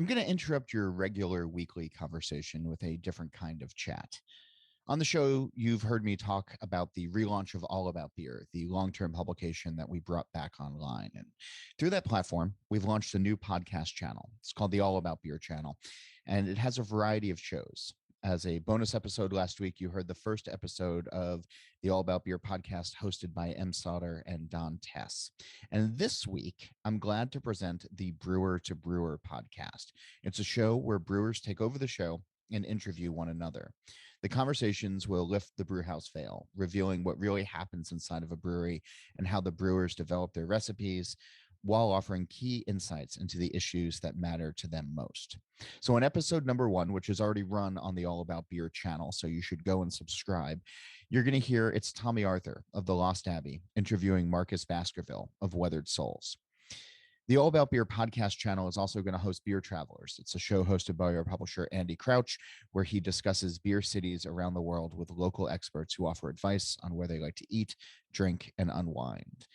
I'm going to interrupt your regular weekly conversation with a different kind of chat. On the show, you've heard me talk about the relaunch of All About Beer, the long-term publication that we brought back online. And through that platform, we've launched a new podcast channel. It's called the All About Beer channel, and it has a variety of shows. As a bonus episode last week, you heard the first episode of the All About Beer podcast hosted by M. Sauter and Don Tess. And this week, I'm glad to present the Brewer to Brewer podcast. It's a show where brewers take over the show and interview one another. The conversations will lift the brewhouse veil, revealing what really happens inside of a brewery and how the brewers develop their recipes, while offering key insights into the issues that matter to them most. So in episode number 1, which is already run on the All About Beer channel, so you should go and subscribe, you're going to hear it's Tomme Arthur of The Lost Abbey interviewing Marcus Baskerville of Weathered Souls. The All About Beer podcast channel is also going to host Beer Travelers. It's a show hosted by our publisher, Andy Crouch, where he discusses beer cities around the world with local experts who offer advice on where they like to eat, drink, and unwind.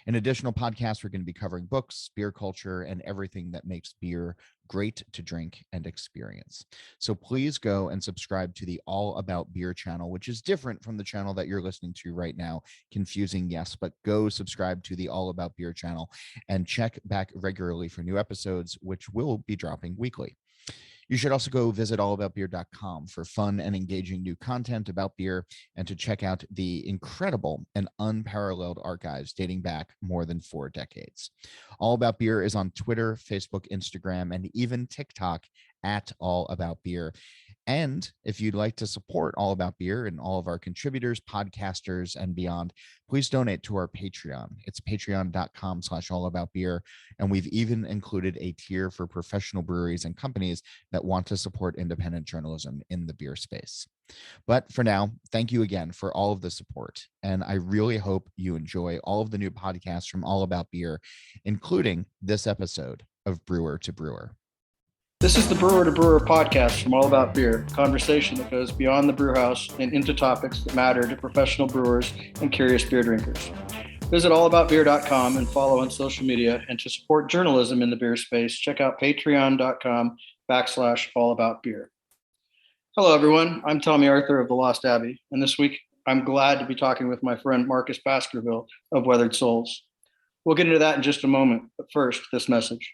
In additional podcasts, we're going to be covering books, beer culture, and everything that makes beer great to drink and experience. So please go and subscribe to the All About Beer channel, which is different from the channel that you're listening to right now. Confusing, yes, but go subscribe to the All About Beer channel and check back regularly for new episodes, which will be dropping weekly. You should also go visit allaboutbeer.com for fun and engaging new content about beer and to check out the incredible and unparalleled archives dating back more than 4 decades. All About Beer is on Twitter, Facebook, Instagram, and even TikTok at All About Beer. And if you'd like to support All About Beer and all of our contributors, podcasters, and beyond, please donate to our Patreon. It's patreon.com/allaboutbeer. And we've even included a tier for professional breweries and companies that want to support independent journalism in the beer space. But for now, thank you again for all of the support. And I really hope you enjoy all of the new podcasts from All About Beer, including this episode of Brewer to Brewer. This is the Brewer to Brewer podcast from All About Beer, a conversation that goes beyond the brewhouse and into topics that matter to professional brewers and curious beer drinkers. Visit allaboutbeer.com and follow on social media. And to support journalism in the beer space, check out patreon.com/allaboutbeer. Hello, everyone. I'm Tomme Arthur of The Lost Abbey. And this week, I'm glad to be talking with my friend Marcus Baskerville of Weathered Souls. We'll get into that in just a moment. But first, this message.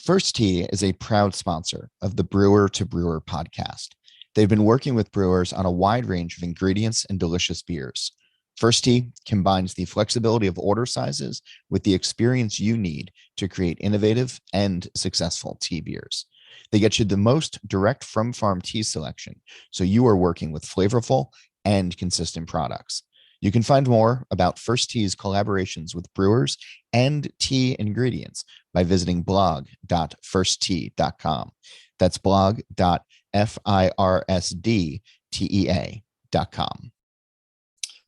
First Tea is a proud sponsor of the Brewer to Brewer podcast. They've been working with brewers on a wide range of ingredients and delicious beers. First Tea combines the flexibility of order sizes with the experience you need to create innovative and successful tea beers. They get you the most direct from farm tea selection, so you are working with flavorful and consistent products. You can find more about First Tea's collaborations with brewers and tea ingredients by visiting blog.firsttea.com. That's blog.firsttea.com.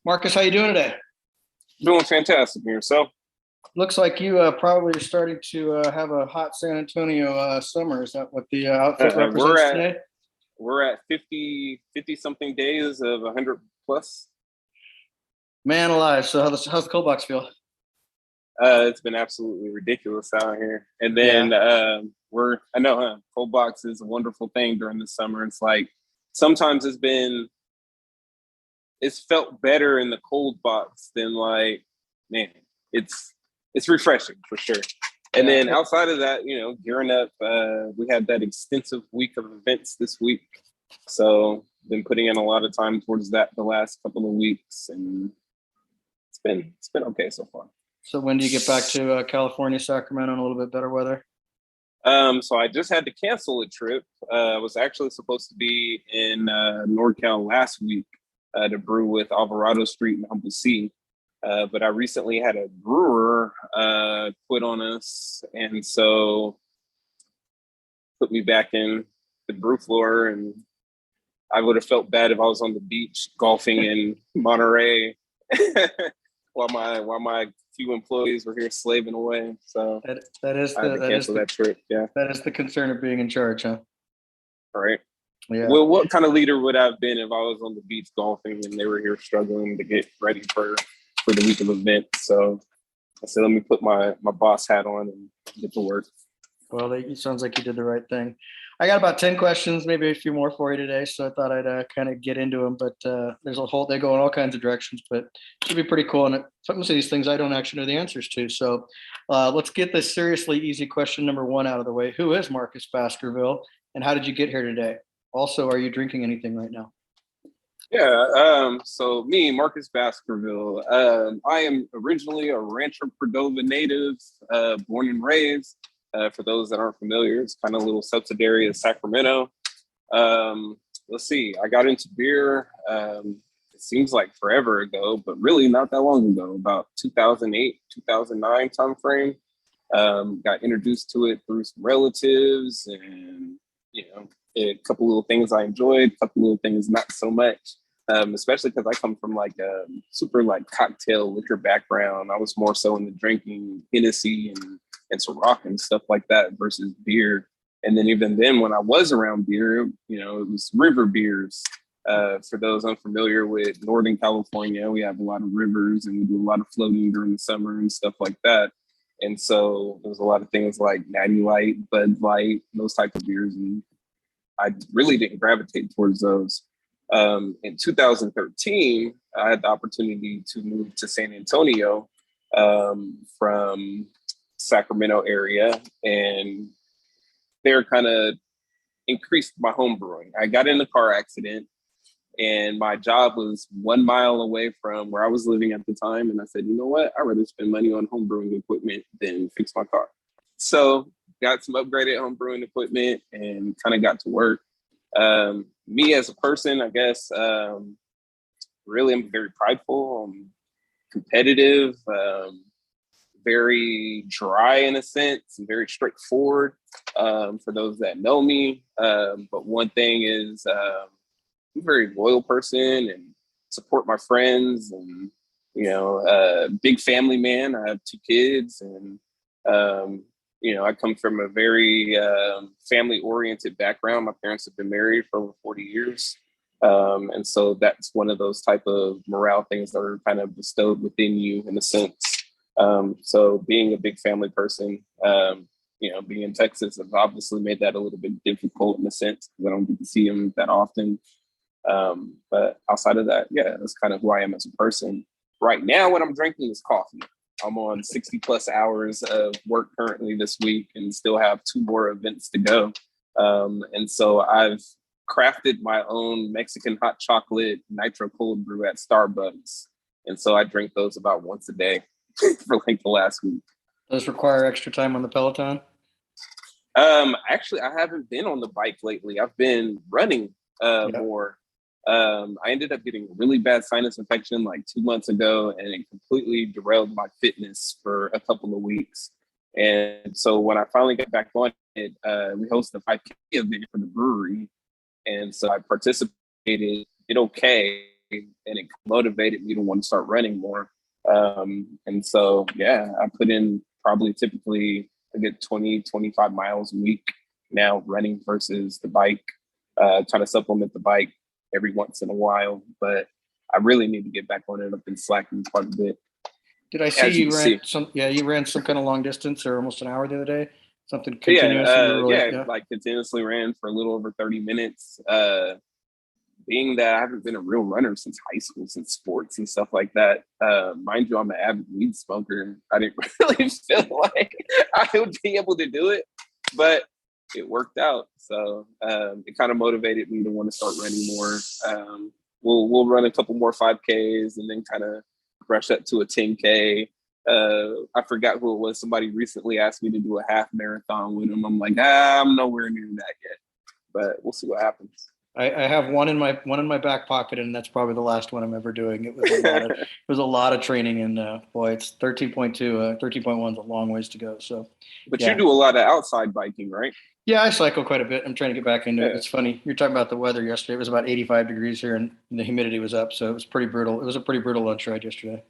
Marcus, how you doing today? Doing fantastic. Yourself? Looks like you probably are starting to have a hot San Antonio summer. Is that what the outfit represents today? We're at 50 something days of 100 plus. Man alive. So how's the cold box feel? It's been absolutely ridiculous out here. And then cold box is a wonderful thing during the summer. It's like sometimes it's felt better in the cold box than it's refreshing for sure. And then outside of that, gearing up, we had that extensive week of events this week. So been putting in a lot of time towards that the last couple of weeks, and it's been okay so far. So when do you get back to California, Sacramento in a little bit better weather? So I just had to cancel a trip. I was actually supposed to be in NorCal last week to brew with Alvarado Street and Humble Sea. But I recently had a brewer quit on us, and so put me back in the brew floor. And I would have felt bad if I was on the beach golfing in Monterey while my few employees were here slaving away. So that is that trip. Yeah, that is the concern of being in charge, huh? All right. Yeah. Well, what kind of leader would I have been if I was on the beach golfing and they were here struggling to get ready for the week of events? So I said, let me put my boss hat on and get to work. Well, it sounds like you did the right thing. I got about 10 questions, maybe a few more for you today. So I thought I'd kind of get into them, but there's they go in all kinds of directions, but it should be pretty cool. And some of these things I don't actually know the answers to. So let's get this seriously easy question number one out of the way. Who is Marcus Baskerville and how did you get here today? Also, are you drinking anything right now? Yeah, so me, Marcus Baskerville, I am originally a Rancho Cordova native, born and raised. For those that aren't familiar, it's kind of a little subsidiary of Sacramento. Let's see, I got into beer, it seems like forever ago, but really not that long ago, about 2008, 2009 timeframe. Got introduced to it through some relatives and, a couple little things I enjoyed, a couple little things not so much. Especially because I come from like a super like cocktail liquor background. I was more so into drinking Hennessy and Ciroc and stuff like that versus beer. And then even then, when I was around beer, it was river beers. For those unfamiliar with Northern California, we have a lot of rivers and we do a lot of floating during the summer and stuff like that. And so there was a lot of things like Natty Light, Bud Light, those types of beers. And I really didn't gravitate towards those. In 2013, I had the opportunity to move to San Antonio from Sacramento area, and there kind of increased my home brewing. I got in a car accident, and my job was 1 mile away from where I was living at the time. And I said, you know what? I'd rather spend money on home brewing equipment than fix my car. So got some upgraded home brewing equipment and kind of got to work. Me as a person, I guess, really I'm very prideful, I'm competitive, very dry in a sense, and very straightforward for those that know me. But one thing is I'm a very loyal person and support my friends and, big family man. I have 2 kids and, I come from a very family-oriented background. My parents have been married for over 40 years. And so that's one of those type of morale things that are kind of bestowed within you in a sense. So being a big family person, being in Texas has obviously made that a little bit difficult in a sense because I don't get to see them that often. But outside of that, yeah, that's kind of who I am as a person. Right now, what I'm drinking is coffee. I'm on 60 plus hours of work currently this week and still have 2 more events to go. And so I've crafted my own Mexican hot chocolate nitro cold brew at Starbucks. And so I drink those about once a day for like the last week. Does require extra time on the Peloton? Actually, I haven't been on the bike lately. I've been running more. I ended up getting a really bad sinus infection like 2 months ago, and it completely derailed my fitness for a couple of weeks. And so when I finally got back on it, we hosted a 5K event for the brewery. And so I participated, did okay, and it motivated me to want to start running more. And so, yeah, I put in probably typically I get 20, 25 miles a week now running versus the bike, trying to supplement the bike every once in a while, but I really need to get back on it. I've been slacking quite a bit. Did I see you ran some? Yeah, you ran some kind of long distance or almost an hour the other day. Something continuous. Like continuously ran for a little over 30 minutes. Being that I haven't been a real runner since high school, since sports and stuff like that. Mind you, I'm an avid weed smoker. I didn't really feel like I would be able to do it, but it worked out. So it kind of motivated me to want to start running more. We'll run a couple more 5Ks and then kind of brush up to a 10K. I forgot who it was. Somebody recently asked me to do a half marathon with them. I'm like, I'm nowhere near that yet, but we'll see what happens. I have one in my back pocket, and that's probably the last one I'm ever doing. It was a lot of training, and boy, it's 13.2. 13.1 is a long ways to go. So, but you do a lot of outside biking, right? Yeah, I cycle quite a bit. I'm trying to get back into it. It's funny. You're talking about the weather yesterday. It was about 85 degrees here, and the humidity was up, so it was pretty brutal. It was a pretty brutal lunch ride yesterday.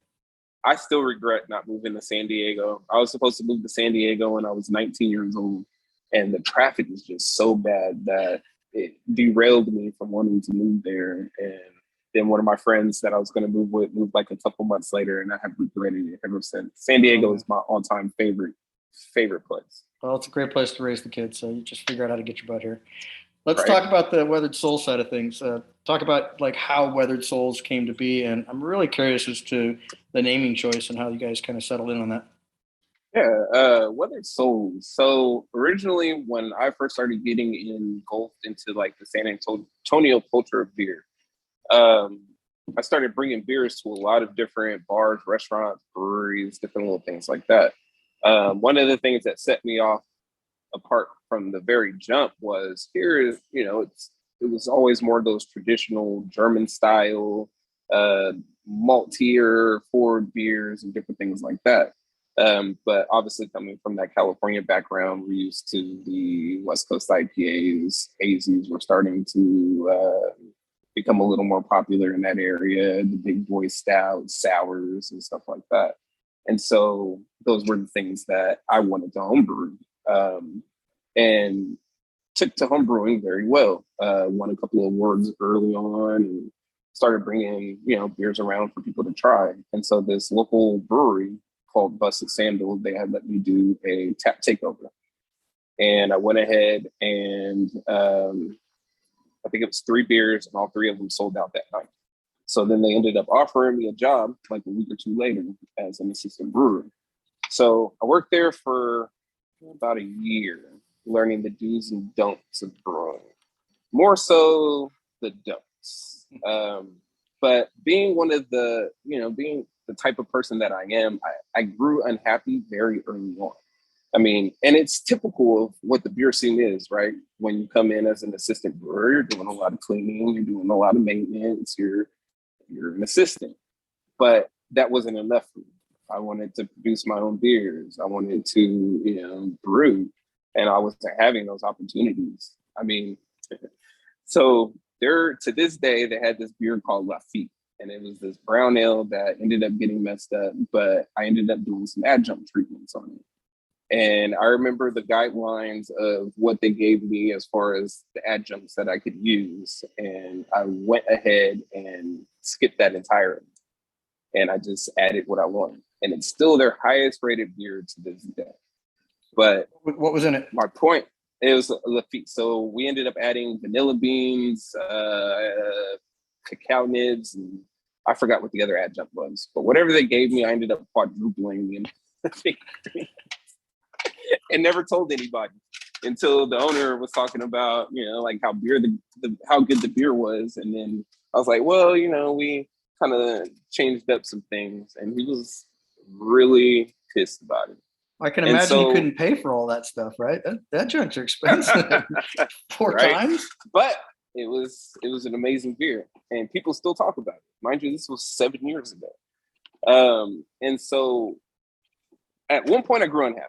I still regret not moving to San Diego. I was supposed to move to San Diego when I was 19 years old, and the traffic is just so bad that it derailed me from wanting to move there. And then one of my friends that I was going to move with moved like a couple months later, and I have regretted it ever since. San Diego is my all-time favorite favorite place. Well, it's a great place to raise the kids. So you just figure out how to get your butt here. Let's Right. talk about the Weathered Soul side of things. Talk about like how Weathered Souls came to be, and I'm really curious as to the naming choice and how you guys kind of settled in on that. Yeah, Weathered Souls. So originally, when I first started getting engulfed into like the San Antonio culture of beer, I started bringing beers to a lot of different bars, restaurants, breweries, different little things like that. One of the things that set me off apart from the very jump was here, it was always more of those traditional German style, maltier forward beers and different things like that. But obviously coming from that California background, we're used to the West Coast IPAs, hazies were starting to become a little more popular in that area, the big boy stouts, sours, and stuff like that. And so those were the things that I wanted to homebrew, and took to homebrewing very well. Won a couple of awards early on and started bringing, beers around for people to try. And so this local brewery called Busted Sandal, they had let me do a tap takeover. And I went ahead and I think it was 3 beers and all 3 of them sold out that night. So then they ended up offering me a job like a week or 2 later as an assistant brewer. So I worked there for about a year, learning the do's and don'ts of brewing. More so the don'ts. But being one of the, being the type of person that I am, I grew unhappy very early on. I mean, and it's typical of what the beer scene is, right? When you come in as an assistant brewer, you're doing a lot of cleaning, you're doing a lot of maintenance, you're an assistant. But that wasn't enough for me. I wanted to produce my own beers. I wanted to, brew, and I wasn't having those opportunities. I mean, so to this day, they had this beer called Lafitte, and it was this brown ale that ended up getting messed up, but I ended up doing some adjunct treatments on it. And I remember the guidelines of what they gave me as far as the adjuncts that I could use. And I went ahead and skipped that entirely. And I just added what I wanted. And it's still their highest rated beer to this day. But what was in it? My point, it was Lafitte. So we ended up adding vanilla beans, cacao nibs, and I forgot what the other adjunct was. But whatever they gave me, I ended up quadrupling the and never told anybody until the owner was talking about, like how how good the beer was. And then I was like, well, we kind of changed up some things, and he was really pissed about it. I can imagine you couldn't pay for all that stuff, right? That junk's are expensive. 4 times. But it was an amazing beer, and people still talk about it. Mind you, this was 7 years ago. And so at one point I grew unhappy.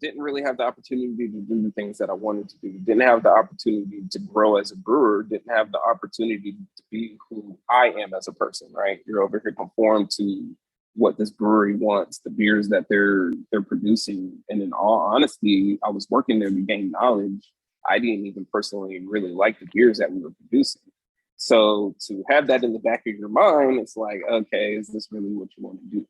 Didn't really have the opportunity to do the things that I wanted to do. Didn't have the opportunity to grow as a brewer. Didn't have the opportunity to be who I am as a person, right? You're over here conform to what this brewery wants, the beers that they're producing. And in all honesty, I was working there to gain knowledge. I didn't even personally really like the beers that we were producing. So to have that in the back of your mind, it's like, okay, is this really what you want to do?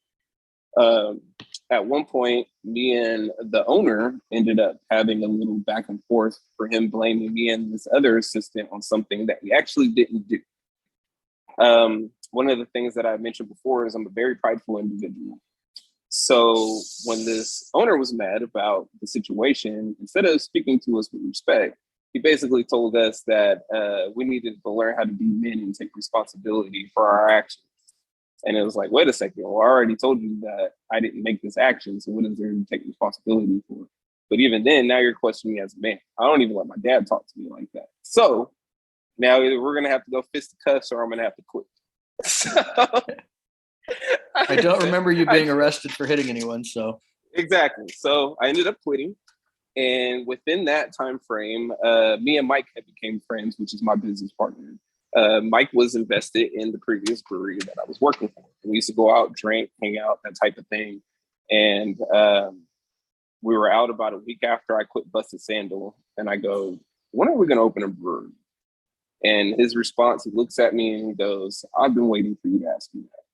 At one point, me and the owner ended up having a little back and forth for him blaming me and this other assistant on something that we actually didn't do. One of the things that I mentioned before is I'm a very prideful individual. So when this owner was mad about the situation, instead of speaking to us with respect, he basically told us that we needed to learn how to be men and take responsibility for our actions. And it was like, wait a second, well, I already told you that I didn't make this action, so what is there to take responsibility for? But even then, now you're questioning me as a man. I don't even let my dad talk to me like that. So now either we're going to have to go fist the cuffs or I'm going to have to quit. So, I don't remember you being arrested for hitting anyone, so. Exactly. So I ended up quitting. And within that time frame, me and Mike had became friends, which is my business partner. Mike was invested in the previous brewery that I was working for. We used to go out, drink, hang out, that type of thing. And we were out about a week after I quit Busted Sandal. And I go, when are we going to open a brewery? And his response, he looks at me and he goes, I've been waiting for you to ask me that.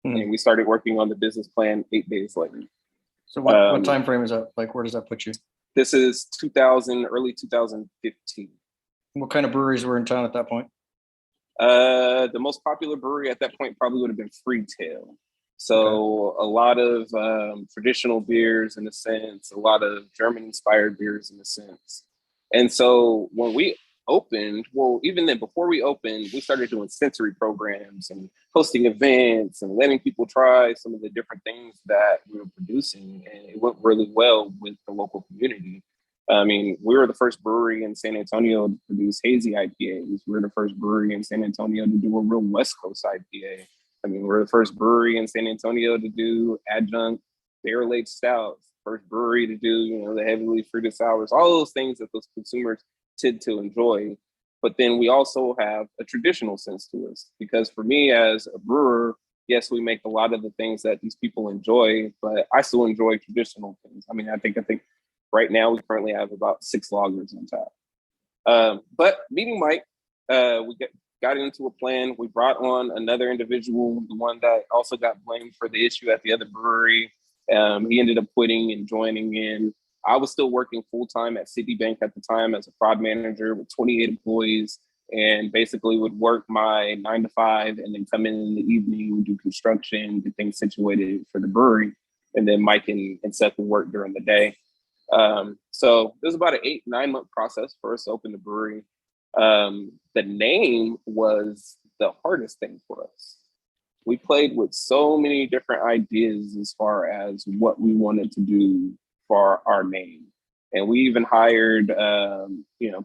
And we started working on the business plan 8 days later. So what time frame is that? Like, where does that put you? This is early 2015. What kind of breweries were in town at that point? The most popular brewery at that point probably would have been Freetail. So a lot of traditional beers in a sense, a lot of German inspired beers in a sense. And so when we opened, well, even then before we opened, we started doing sensory programs and hosting events and letting people try some of the different things that we were producing. And it went really well with the local community. I mean, we were the first brewery in San Antonio to produce hazy IPAs. We were the first brewery in San Antonio to do a real West Coast IPA. I mean, we're the first brewery in San Antonio to do adjunct barrel-aged stouts. First brewery to do, the heavily fruited sours, all those things that those consumers tend to enjoy. But then we also have a traditional sense to us, because for me as a brewer, yes, we make a lot of the things that these people enjoy, but I still enjoy traditional things. I mean, I think right now we currently have about 6 lagers on tap. But meeting Mike, we got into a plan. We brought on another individual, the one that also got blamed for the issue at the other brewery. He ended up quitting and joining in. I was still working full-time at Citibank at the time as a fraud manager with 28 employees, and basically would work my 9 to 5 and then come in the evening, do construction, get things situated for the brewery. And then Mike and Seth would work during the day. So it was about an 8-9 month process for us to open the brewery. The name was the hardest thing for us. We played with so many different ideas as far as what we wanted to do for our name. And we even hired,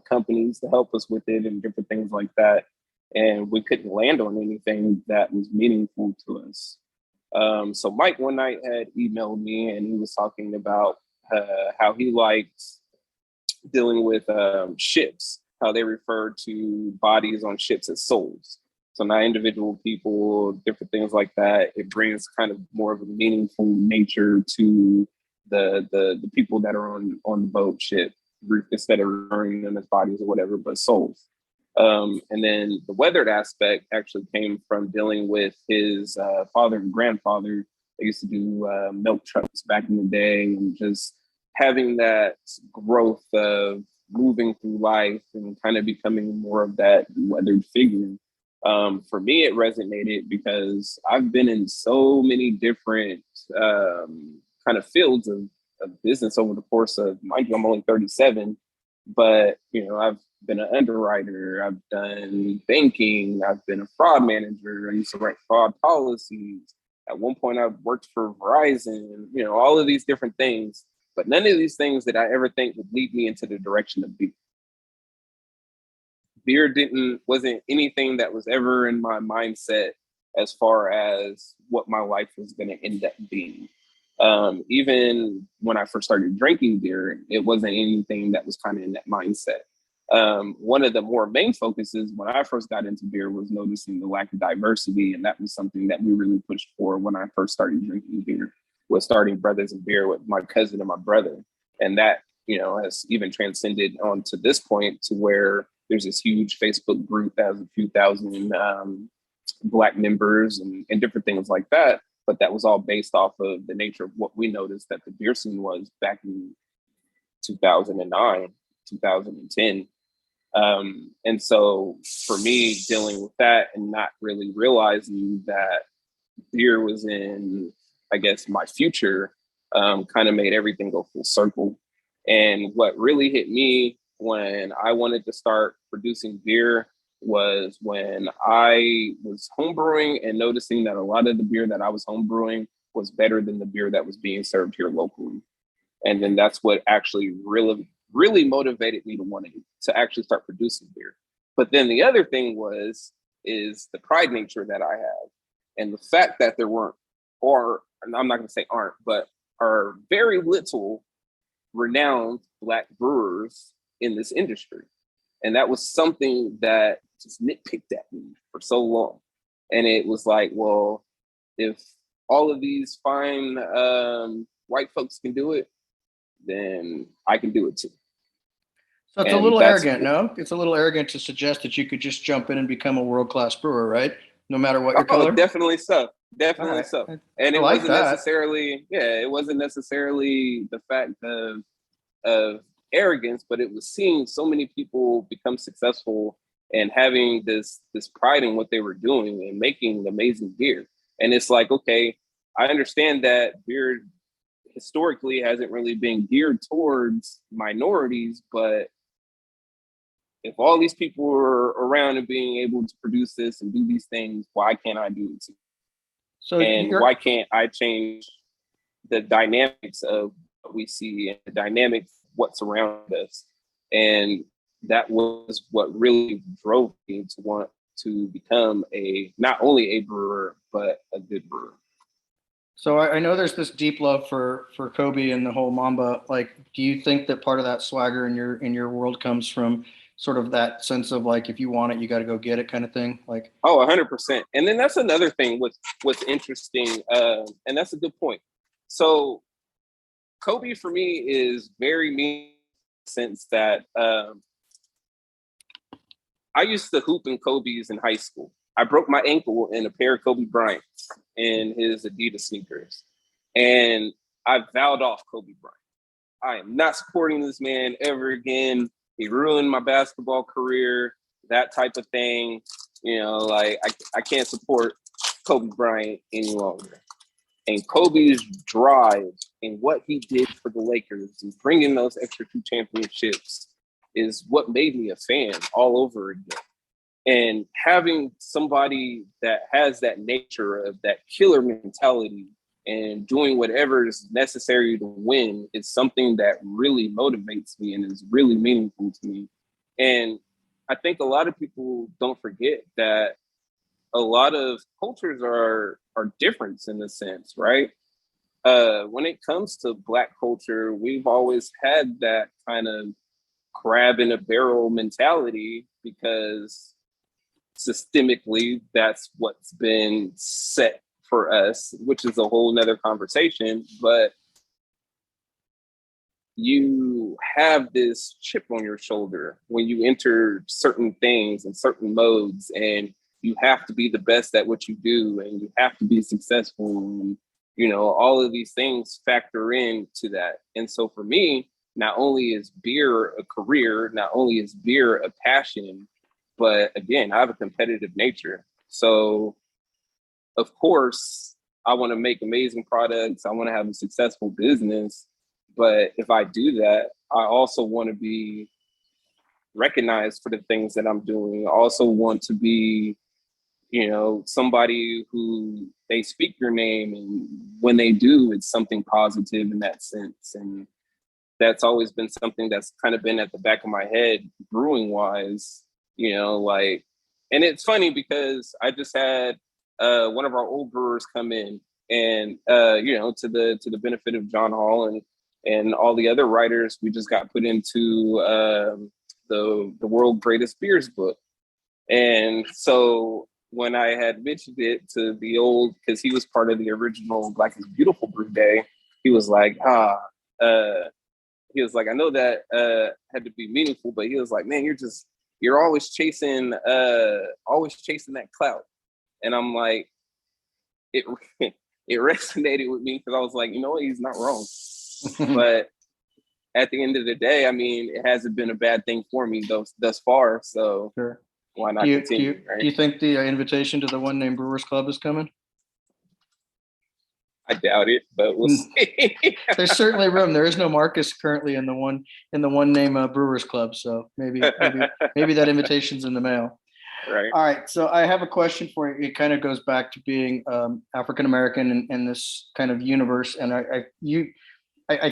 companies to help us with it and different things like that. And we couldn't land on anything that was meaningful to us. So Mike one night had emailed me, and he was talking about how he liked dealing with ships, how they refer to bodies on ships as souls. So not individual people, different things like that. It brings kind of more of a meaningful nature to the people that are on the boat ship, instead of referring them as bodies or whatever, but souls. And then the weathered aspect actually came from dealing with his father and grandfather. They used to do milk trucks back in the day, and just having that growth of moving through life and kind of becoming more of that weathered figure. For me, it resonated because I've been in so many different kind of fields of business over the course of, mind you, I'm only 37, but, I've been an underwriter, I've done banking, I've been a fraud manager, I used to write fraud policies. At one point, I worked for Verizon, all of these different things, but none of these things that I ever think would lead me into the direction of beer. Beer wasn't anything that was ever in my mindset as far as what my life was going to end up being. Even when I first started drinking beer, it wasn't anything that was kind of in that mindset. One of the more main focuses when I first got into beer was noticing the lack of diversity. And that was something that we really pushed for when I first started drinking beer, was starting Brothers in Beer with my cousin and my brother. And that, has even transcended on to this point, to where there's this huge Facebook group that has a few thousand Black members and different things like that. But that was all based off of the nature of what we noticed that the beer scene was back in 2009, 2010. And so for me, dealing with that and not really realizing that beer was in, I guess, my future, kind of made everything go full circle. And what really hit me when I wanted to start producing beer was when I was homebrewing and noticing that a lot of the beer that I was homebrewing was better than the beer that was being served here locally. And then that's what actually really, really motivated me to want to actually start producing beer. But then the other thing is the pride nature that I have, and the fact that there weren't, or I'm not going to say aren't, but are very little renowned Black brewers in this industry. And that was something that just nitpicked at me for so long. And it was like, well, if all of these fine white folks can do it, then I can do it too. So it's a little arrogant, no? It's a little arrogant to suggest that you could just jump in and become a world-class brewer, right? No matter what your color? Definitely so. All Definitely right. so. And I it like wasn't that. necessarily, it wasn't necessarily the fact of arrogance, but it was seeing so many people become successful and having this pride in what they were doing and making amazing beer. And it's like, okay, I understand that beer historically hasn't really been geared towards minorities, but if all these people are around and being able to produce this and do these things, why can't I do it too? So And you're why can't I change the dynamics of what we see and the dynamics of what's around us? And that was what really drove me to want to become not only a brewer, but a good brewer. So I know there's this deep love for Kobe and the whole Mamba. Like, do you think that part of that swagger in your world comes from sort of that sense of like, if you want it, you got to go get it kind of thing? Like, Oh, 100%. And then that's another thing what's interesting, and that's a good point. So Kobe for me is very mean in the sense that I used to hoop in Kobe's in high school. I broke my ankle in a pair of Kobe Bryant's in his Adidas sneakers. And I vowed off Kobe Bryant. I am not supporting this man ever again. He ruined my basketball career, that type of thing. You know, like I can't support Kobe Bryant any longer. And Kobe's drive and what he did for the Lakers and bringing those extra 2 championships is what made me a fan all over again. And having somebody that has that nature of that killer mentality and doing whatever is necessary to win is something that really motivates me and is really meaningful to me. And I think a lot of people don't forget that a lot of cultures are different in a sense, right? When it comes to Black culture, we've always had that kind of crab in a barrel mentality because systemically that's what's been set for us, which is a whole nother conversation. But you have this chip on your shoulder when you enter certain things and certain modes, and you have to be the best at what you do, and you have to be successful. And, you know, all of these things factor into that. And so for me, not only is beer a career, not only is beer a passion, but again, I have a competitive nature. So of course, I want to make amazing products. I want to have a successful business. But if I do that, I also want to be recognized for the things that I'm doing. I also want to be, you know, somebody who they speak your name, and when they do, it's something positive in that sense. And that's always been something that's kind of been at the back of my head, brewing wise, you know, like, and it's funny because I just had one of our old brewers come in, and you know, to the benefit of John Hall and all the other writers, we just got put into the world greatest beers book. And so when I had mentioned it to the old, because he was part of the original Black is Beautiful brew day, he was like, he was like, I know that had to be meaningful, but he was like, man, you're always chasing that clout. And I'm like, it it resonated with me because I was like, you know what, he's not wrong. But at the end of the day, I mean, it hasn't been a bad thing for me thus far. So sure. why not continue? Right? Do you think the invitation to the One Name Brewers Club is coming? I doubt it, but we'll see. There's certainly room. There is no Marcus currently in the one name Brewers Club, so maybe that invitation's in the mail. Right. All right. So I have a question for you. It kind of goes back to being African American in this kind of universe, and I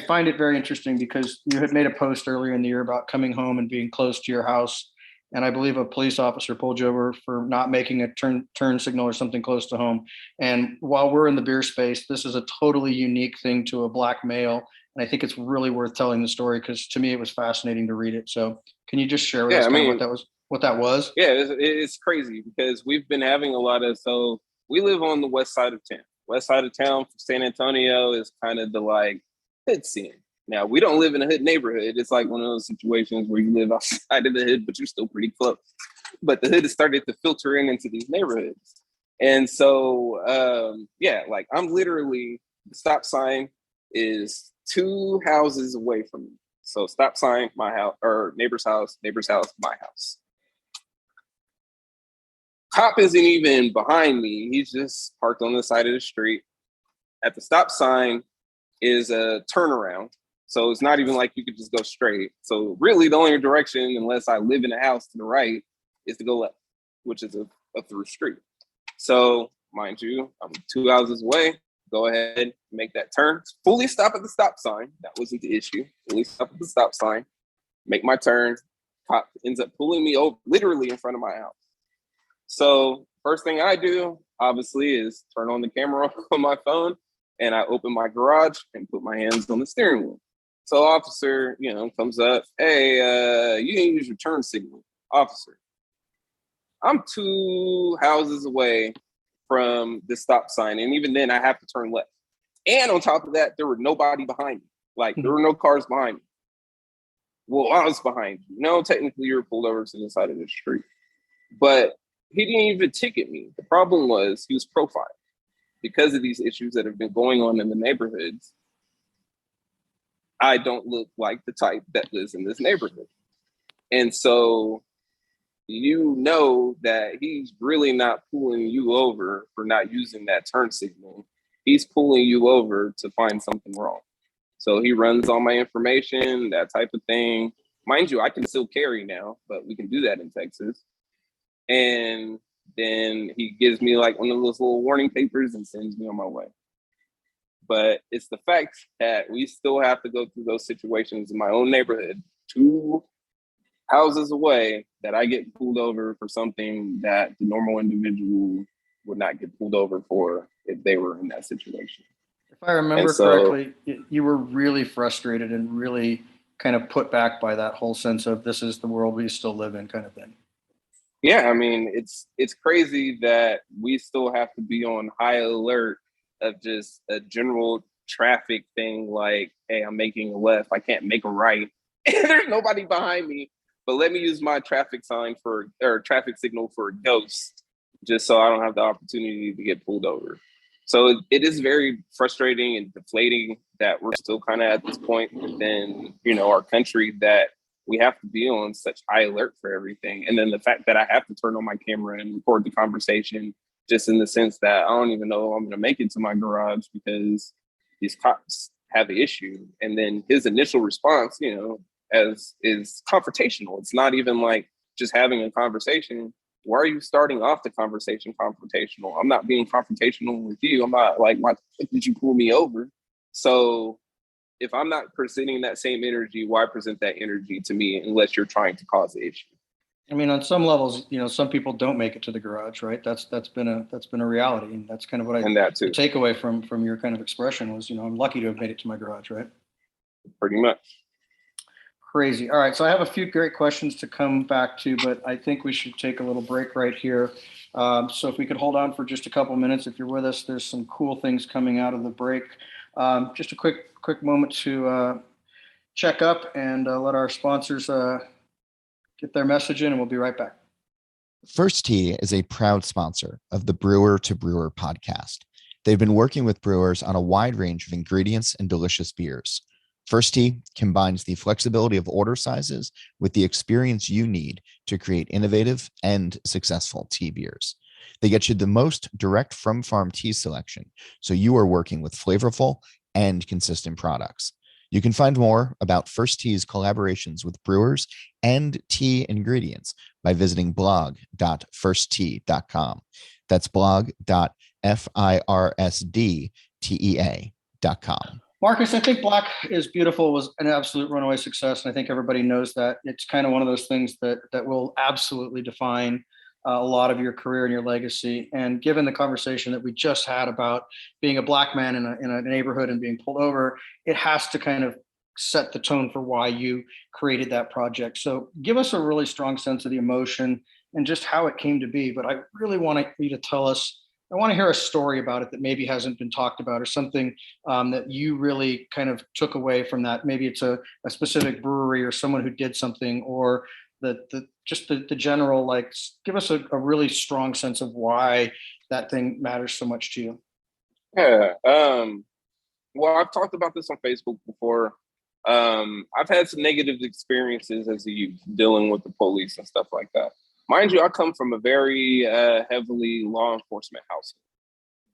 find it very interesting because you had made a post earlier in the year about coming home and being close to your house. And I believe a police officer pulled you over for not making a turn signal or something close to home. And while we're in the beer space, this is a totally unique thing to a Black male. And I think it's really worth telling the story because to me, it was fascinating to read it. So can you just share with us what that was? Yeah, it's crazy because we've been having a lot of, so we live on the west side of town. West side of town for San Antonio is kind of the like hood scene. Now, we don't live in a hood neighborhood. It's like one of those situations where you live outside of the hood, but you're still pretty close. But the hood has started to filter into these neighborhoods. And so, yeah, like I'm literally, the stop sign is 2 houses away from me. So stop sign, my house, or neighbor's house, my house. Cop isn't even behind me. He's just parked on the side of the street. At the stop sign is a turnaround. So it's not even like you could just go straight. So really the only direction, unless I live in a house to the right, is to go left, which is a through street. So mind you, I'm 2 houses away. Go ahead, make that turn. Fully stop at the stop sign. That wasn't the issue. Fully stop at the stop sign. Make my turn. Cop ends up pulling me over literally in front of my house. So first thing I do, obviously, is turn on the camera on my phone, and I open my garage and put my hands on the steering wheel. So officer, comes up, hey, you didn't use your turn signal. Officer, I'm 2 houses away from the stop sign, and even then I have to turn left. And on top of that, there were nobody behind me. Like, there were no cars behind me. Well, I was behind you. No, technically you were pulled over to the side of the street. But he didn't even ticket me. The problem was he was profiled because of these issues that have been going on in the neighborhoods. I don't look like the type that lives in this neighborhood. And so that he's really not pulling you over for not using that turn signal. He's pulling you over to find something wrong. So he runs all my information, that type of thing. Mind you, I can still carry now, but we can do that in Texas. And then he gives me like one of those little warning papers and sends me on my way. But it's the fact that we still have to go through those situations in my own neighborhood, 2 houses away, that I get pulled over for something that the normal individual would not get pulled over for if they were in that situation. If I remember correctly, you were really frustrated and really kind of put back by that whole sense of this is the world we still live in kind of thing. Yeah, I mean, it's crazy that we still have to be on high alert of just a general traffic thing like, hey, I'm making a left, I can't make a right, and there's nobody behind me, but let me use my traffic signal for a ghost just so I don't have the opportunity to get pulled over. So it is very frustrating and deflating that we're still kind of at this point within, our country that we have to be on such high alert for everything. And then the fact that I have to turn on my camera and record the conversation just in the sense that I don't even know if I'm going to make it to my garage because these cops have the issue. And then his initial response, is confrontational. It's not even like just having a conversation. Why are you starting off the conversation confrontational? I'm not being confrontational with you. I'm not like, why did you pull me over? So if I'm not presenting that same energy, why present that energy to me unless you're trying to cause the issue? I mean, on some levels, some people don't make it to the garage, right? That's been a reality, and that's kind of what the takeaway from your kind of expression was, I'm lucky to have made it to my garage, right? Pretty much. Crazy. All right, so I have a few great questions to come back to, but I think we should take a little break right here. So if we could hold on for just a couple minutes, if you're with us, there's some cool things coming out of the break. Just a quick moment to check up and let our sponsors get their message in, and we'll be right back. First Tee is a proud sponsor of the Brewer to Brewer podcast. They've been working with brewers on a wide range of ingredients and delicious beers. First Tee combines the flexibility of order sizes with the experience you need to create innovative and successful tea beers. They get you the most direct from farm tea selection, so you are working with flavorful and consistent products. You can find more about First Tee's collaborations with brewers and tea ingredients by visiting blog.firsttee.com. That's blog.firsttee.com. Marcus, I think Black is Beautiful was an absolute runaway success, and I think everybody knows that. It's kind of one of those things that will absolutely define a lot of your career and your legacy. And given the conversation that we just had about being a Black man in a neighborhood and being pulled over, it has to kind of set the tone for why you created that project. So give us a really strong sense of the emotion and just how it came to be. But I really want you to tell us I want to hear a story about it that maybe hasn't been talked about, or something that you really kind of took away from that. Maybe it's a specific brewery or someone who did something, or the general, like, give us a really strong sense of why that thing matters so much to you. Yeah. Well, I've talked about this on Facebook before. I've had some negative experiences as a youth dealing with the police and stuff like that. Mind you, I come from a very heavily law enforcement household.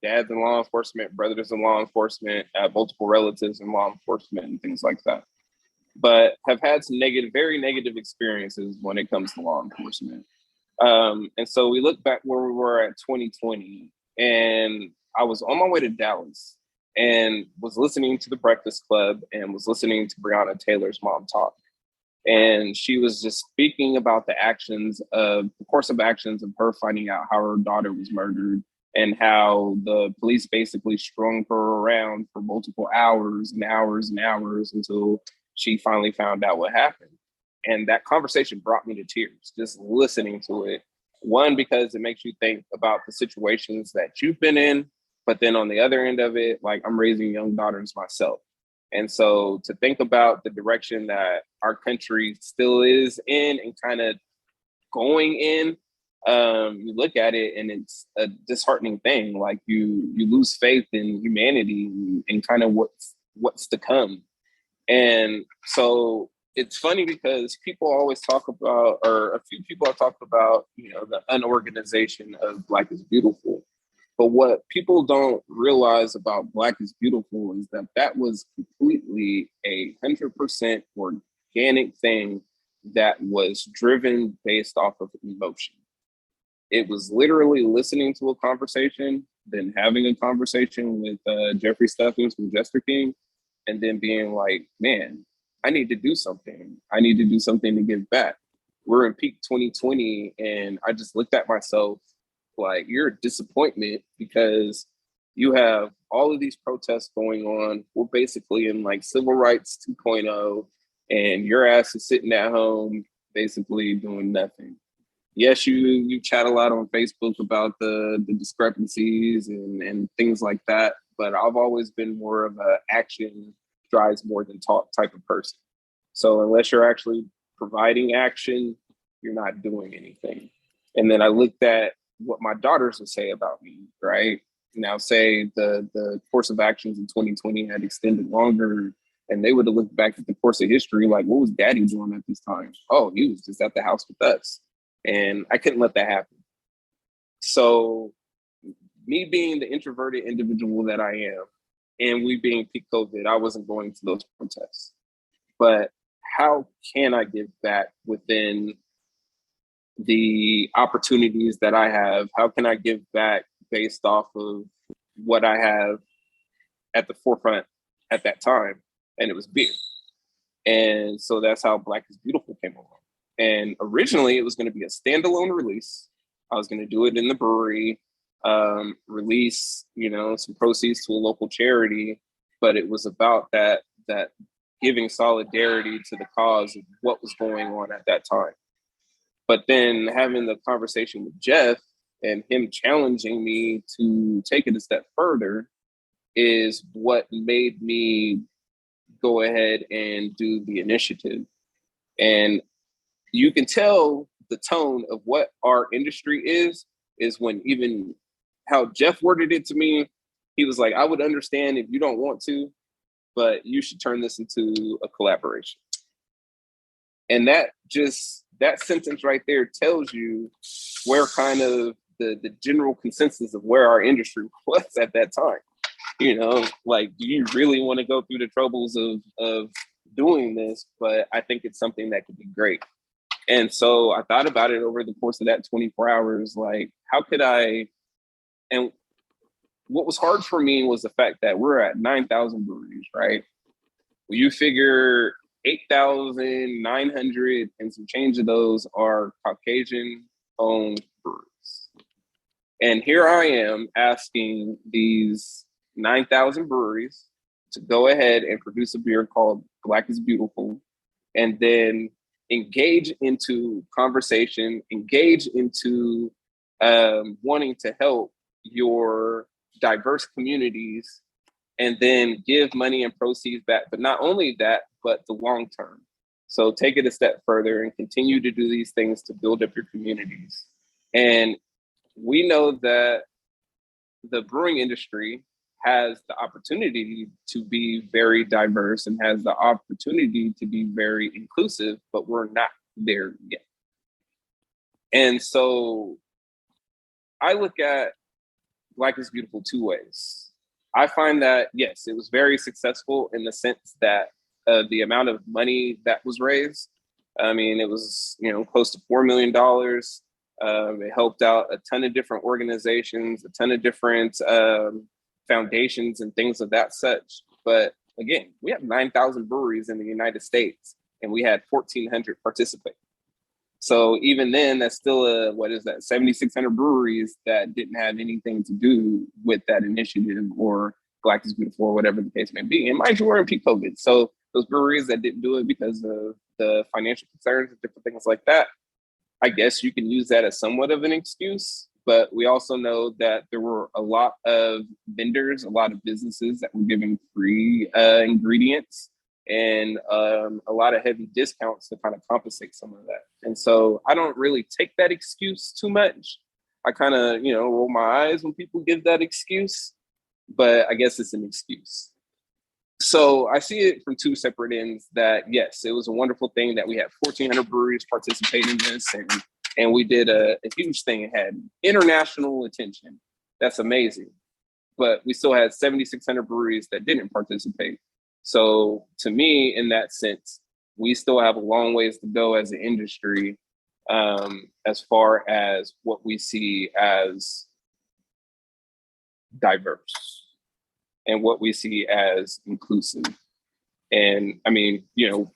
Dad's in law enforcement, brothers in law enforcement, multiple relatives in law enforcement, and things like that. But have had some very negative experiences when it comes to law enforcement. And so we look back where we were at 2020, and I was on my way to Dallas and was listening to the Breakfast Club and was listening to Breonna Taylor's mom talk. And she was just speaking about the course of actions of her finding out how her daughter was murdered, and how the police basically strung her around for multiple hours and hours and hours until she finally found out what happened. And that conversation brought me to tears, just listening to it. One, because it makes you think about the situations that you've been in, but then on the other end of it, like, I'm raising young daughters myself. And so to think about the direction that our country still is in and kind of going in, you look at it and it's a disheartening thing. Like, you lose faith in humanity and kind of what's to come. And so it's funny because people always talk about, or a few people have talked about, the unorganization of Black is Beautiful. But what people don't realize about Black is Beautiful is that was completely 100% organic thing that was driven based off of emotion. It was literally listening to a conversation, then having a conversation with Jeffrey Stuffings from Jester King, and then being like, man, I need to do something. I need to do something to give back. We're in peak 2020, and I just looked at myself like, you're a disappointment because you have all of these protests going on. We're basically in like civil rights 2.0, and your ass is sitting at home basically doing nothing. Yes, you chat a lot on Facebook about the discrepancies and things like that, but I've always been more of a action drives more than talk type of person. So unless you're actually providing action, you're not doing anything. And then I looked at what my daughters would say about me, right? Now, say the course of actions in 2020 had extended longer, and they would have looked back at the course of history like, what was daddy doing at this time? Oh, he was just at the house with us. And I couldn't let that happen. So me being the introverted individual that I am, and we being peak COVID, I wasn't going to those protests. But how can I give back within the opportunities that I have? How can I give back based off of what I have at the forefront at that time? And it was beer. And so that's how Black is Beautiful came along. And originally it was going to be a standalone release. I was going to do it in the brewery, release, some proceeds to a local charity, but it was about that giving solidarity to the cause of what was going on at that time. But then having the conversation with Jeff and him challenging me to take it a step further is what made me go ahead and do the initiative. And you can tell the tone of what our industry is when even how Jeff worded it to me. He was like, I would understand if you don't want to, but you should turn this into a collaboration. And that sentence right there tells you where kind of the general consensus of where our industry was at that time. Like, do you really want to go through the troubles of doing this? But I think it's something that could be great. And so I thought about it over the course of that 24 hours, like, how could I, and what was hard for me was the fact that we're at 9,000 breweries, right? Well, you figure 8,900 and some change of those are Caucasian-owned breweries. And here I am asking these 9,000 breweries to go ahead and produce a beer called Black is Beautiful, and then engage into conversation, engage into wanting to help your diverse communities and then give money and proceeds back. But not only that, but the long term. So take it a step further and continue to do these things to build up your communities. And we know that the brewing industry has the opportunity to be very diverse and has the opportunity to be very inclusive, but we're not there yet. And so I look at Black is Beautiful two ways. I find that, yes, it was very successful in the sense that the amount of money that was raised, I mean, it was, close to $4 million. It helped out a ton of different organizations, a ton of different foundations and things of that such. But again, we have 9,000 breweries in the United States and we had 1,400 participate. So even then, that's still 7,600 breweries that didn't have anything to do with that initiative or Black is Beautiful or whatever the case may be. And mind you, we're in peak COVID. So those breweries that didn't do it because of the financial concerns and different things like that, I guess you can use that as somewhat of an excuse. But we also know that there were a lot of vendors, a lot of businesses that were giving free ingredients and a lot of heavy discounts to kind of compensate some of that. And so I don't really take that excuse too much. I kind of, roll my eyes when people give that excuse, but I guess it's an excuse. So I see it from two separate ends that, yes, it was a wonderful thing that we had 1,400 breweries participate in this and we did a huge thing. It had international attention. That's amazing. But we still had 7,600 breweries that didn't participate. So to me, in that sense, we still have a long ways to go as an industry as far as what we see as diverse and what we see as inclusive. And I mean,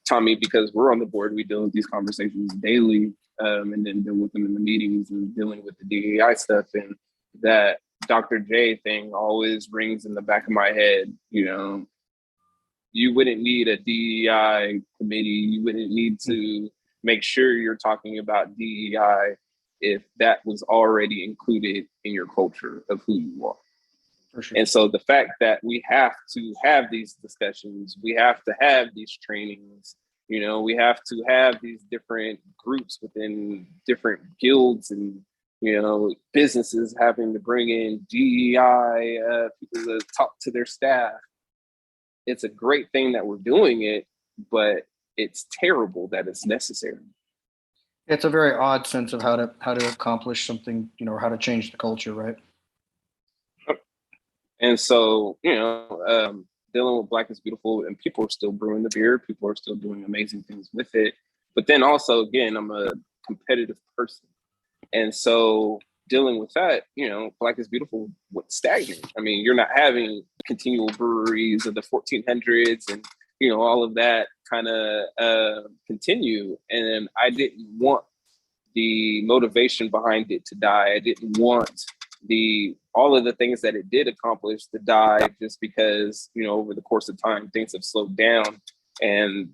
Tomme, because we're on the board, we deal with these conversations daily and then deal with them in the meetings and dealing with the DEI stuff. And that Dr. J thing always rings in the back of my head, you wouldn't need a DEI committee. You wouldn't need to make sure you're talking about DEI if that was already included in your culture of who you are. For sure. And so the fact that we have to have these discussions, we have to have these trainings, we have to have these different groups within different guilds and, businesses having to bring in DEI people to talk to their staff. It's a great thing that we're doing it, but it's terrible that it's necessary. It's a very odd sense of how to accomplish something, or how to change the culture, right? And so, dealing with Black is Beautiful, and people are still brewing the beer. People are still doing amazing things with it. But then also, again, I'm a competitive person. And so dealing with that, Black is Beautiful was stagnant. I mean, you're not having continual breweries of the 1400s and, all of that kind of continue. And I didn't want the motivation behind it to die. I didn't want all of the things that it did accomplish to die just because, over the course of time, things have slowed down. And,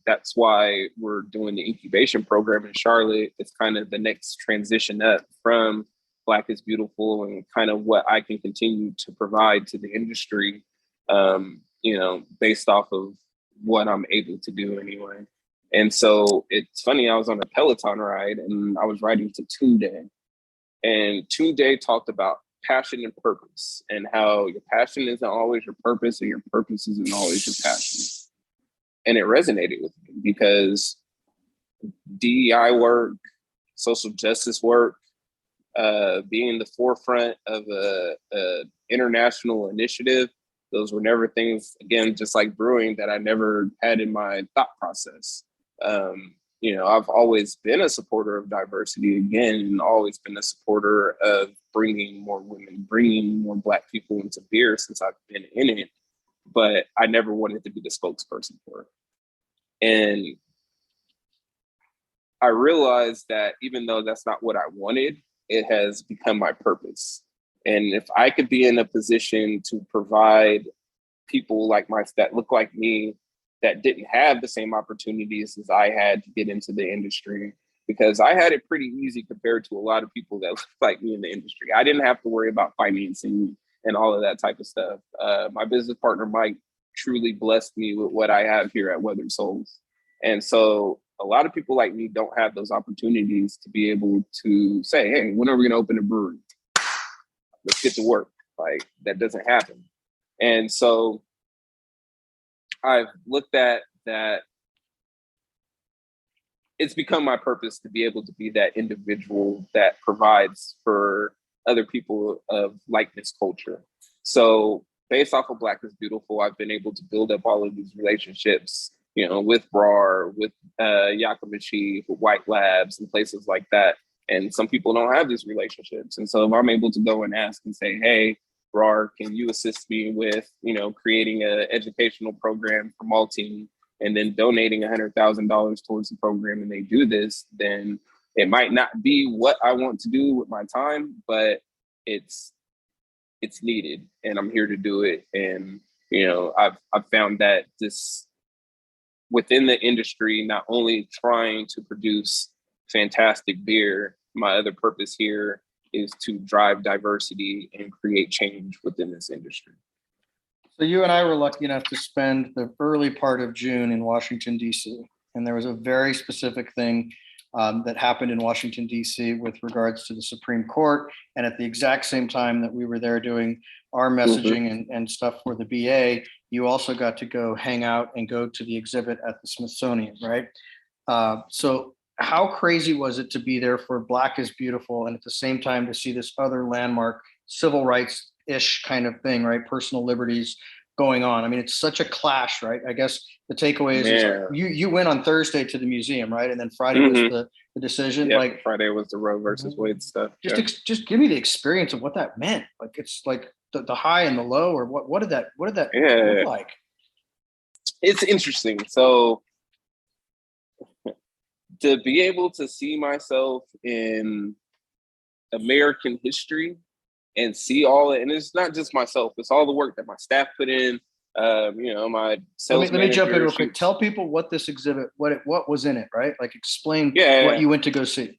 that's why we're doing the incubation program in Charlotte. It's kind of the next transition up from Black is Beautiful and kind of what I can continue to provide to the industry, based off of what I'm able to do anyway. And so it's funny, I was on a Peloton ride and I was riding to Toome. And Toome talked about passion and purpose and how your passion isn't always your purpose and your purpose isn't always your passion. And it resonated with me because DEI work, social justice work, being in the forefront of a international initiative, those were never things, again, just like brewing, that I never had in my thought process. I've always been a supporter of diversity, again, and always been a supporter of bringing more women, bringing more Black people into beer since I've been in it. But I never wanted to be the spokesperson for it. And I realized that even though that's not what I wanted, it has become my purpose. And if I could be in a position to provide people that look like me, that didn't have the same opportunities as I had to get into the industry, because I had it pretty easy compared to a lot of people that look like me in the industry. I didn't have to worry about financing and all of that type of stuff. My business partner, Mike, truly blessed me with what I have here at Weathered Souls. And so a lot of people like me don't have those opportunities to be able to say, hey, when are we going to open a brewery? Let's get to work. Like, that doesn't happen. And so I've looked at that. It's become my purpose to be able to be that individual that provides for other people of likeness culture. So based off of Black is Beautiful, I've been able to build up all of these relationships, with Brewer, with Yakimichi, with White Labs and places like that. And some people don't have these relationships. And so if I'm able to go and ask and say, hey, Brewer, can you assist me with, creating an educational program for malting, and then donating $100,000 towards the program, and they do this, then it might not be what I want to do with my time, but it's needed, and I'm here to do it. And I've found that this within the industry, not only trying to produce fantastic beer, my other purpose here is to drive diversity and create change within this industry. So you and I were lucky enough to spend the early part of June in Washington, D.C. And there was a very specific thing that happened in Washington, D.C. with regards to the Supreme Court. And at the exact same time that we were there doing our messaging and stuff for the BA, you also got to go hang out and go to the exhibit at the Smithsonian, right? So how crazy was it to be there for Black is Beautiful, and at the same time to see this other landmark civil rights-ish kind of thing, right? Personal liberties going on. I mean, it's such a clash, right? I guess the takeaway is you went on Thursday to the museum, right? And then Friday was the decision. Yeah, like Friday was the Roe versus Wade stuff. Just give me the experience of what that meant. Like, it's like the high and the low, or what did that look like? It's interesting. So to be able to see myself in American history and see all it, and it's not just myself, it's all the work that my staff put in. My sales let me jump in real quick. Tell people what this exhibit, what was in it, right? Like, explain what you went to go see.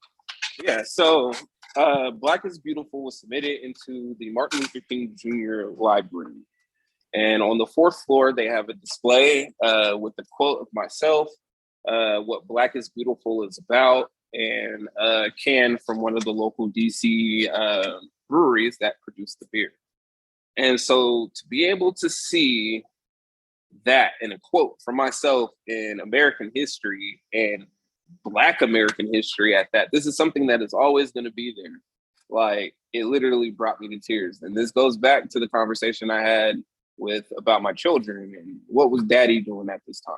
Yeah, so Black is Beautiful was submitted into the Martin Luther King Jr. Library. And on the fourth floor, they have a display with the quote of myself, what Black is Beautiful is about, and a can from one of the local DC breweries that produce the beer. And so to be able to see that in a quote from myself in American history, and Black American history at that, this is something that is always going to be there. Like, it literally brought me to tears. And this goes back to the conversation I had about my children and what was daddy doing at this time.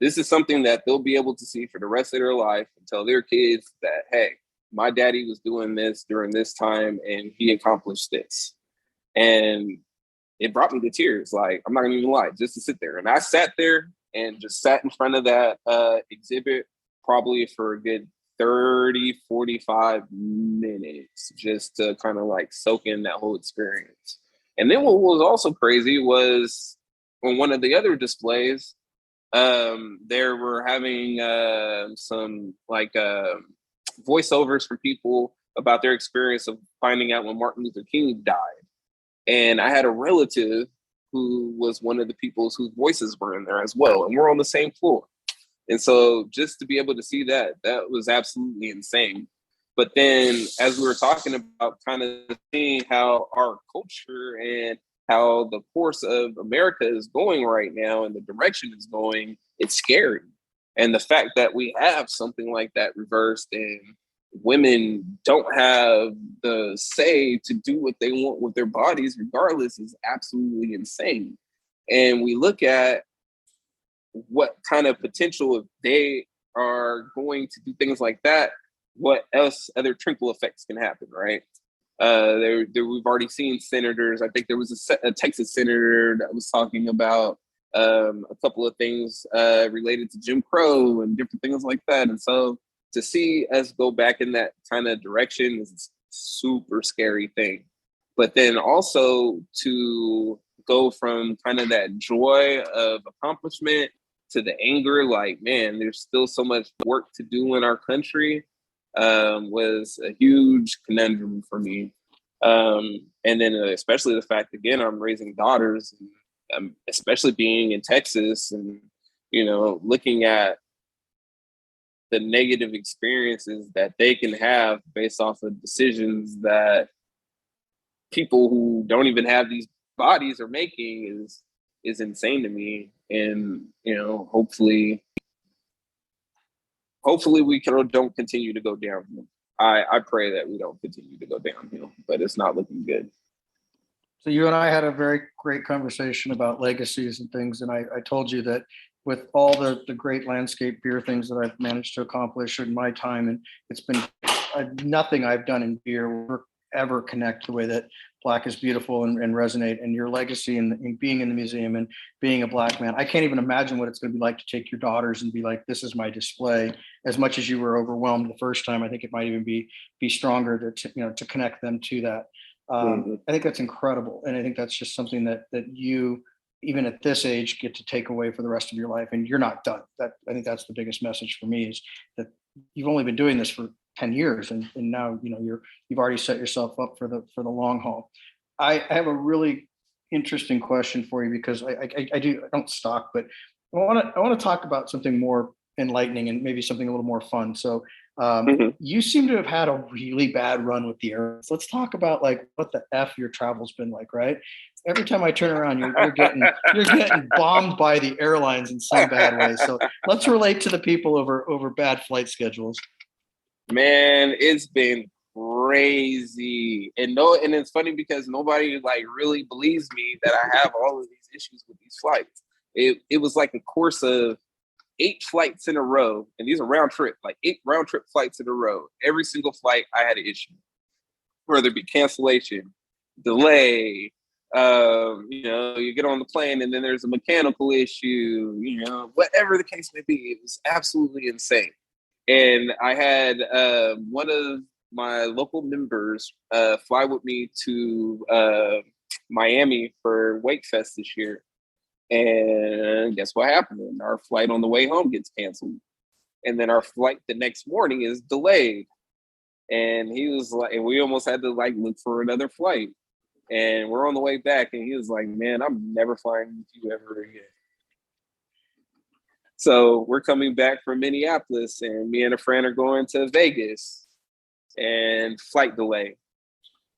This is something that they'll be able to see for the rest of their life and tell their kids that, hey, my daddy was doing this during this time and he accomplished this. And it brought me to tears. Like, I'm not gonna even lie, just to sit there. And I sat there and just sat in front of that exhibit probably for a good 30, 45 minutes just to kind of like soak in that whole experience. And then what was also crazy was on one of the other displays, they were having some like voiceovers for people about their experience of finding out when Martin Luther King died. And I had a relative who was one of the people whose voices were in there as well. And we're on the same floor. And so just to be able to see that was absolutely insane. But then as we were talking about kind of seeing how our culture and how the course of America is going right now and the direction it's going, it's scary. And the fact that we have something like that reversed and women don't have the say to do what they want with their bodies regardless is absolutely insane. And we look at what kind of potential, if they are going to do things like that, what else other trickle effects can happen, right? We've already seen senators. I think there was a Texas senator that was talking about a couple of things related to Jim Crow and different things like that. And so to see us go back in that kind of direction is a super scary thing. But then also to go from kind of that joy of accomplishment to the anger, like, man, there's still so much work to do in our country. was a huge conundrum for me. And then especially the fact, again, I'm raising daughters, and especially being in Texas and, looking at the negative experiences that they can have based off of decisions that people who don't even have these bodies are making is insane to me. And, hopefully we don't continue to go downhill. I pray that we don't continue to go downhill, but it's not looking good. So you and I had a very great conversation about legacies and things. And I told you that with all the great landscape beer things that I've managed to accomplish in my time, and it's been nothing I've done in beer will ever connect the way that Black is Beautiful and resonate, and your legacy in being in the museum and being a Black man. I can't even imagine what it's going to be like to take your daughters and be like, this is my display. As much as you were overwhelmed the first time, I think it might even be stronger to connect them to that. I think that's incredible. And I think that's just something that you, even at this age, get to take away for the rest of your life. And you're not done. I think that's the biggest message for me, is that you've only been doing this for 10 years. And now, you've already set yourself up for the long haul. I have a really interesting question for you, because I don't stalk, but I want to talk about something more enlightening and maybe something a little more fun. So you seem to have had a really bad run with the airlines. Let's talk about like what the F your travel's been like, right? Every time I turn around, you're getting bombed by the airlines in some bad way. So let's relate to the people over bad flight schedules. Man, it's been crazy. And it's funny because nobody like really believes me that I have all of these issues with these flights. It was like a course of 8 flights in a row, and these are round trip, like 8 round trip flights in a row. Every single flight I had an issue, whether it be cancellation, delay, you get on the plane and then there's a mechanical issue, whatever the case may be. It was absolutely insane. And I had one of my local members fly with me to Miami for Wake Fest this year. And guess what happened? Our flight on the way home gets canceled. And then our flight the next morning is delayed. And he was like, and we almost had to like look for another flight. And we're on the way back, and he was like, man, I'm never flying with you ever again. So we're coming back from Minneapolis, and me and a friend are going to Vegas, and flight delay.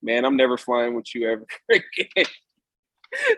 Man, I'm never flying with you ever again.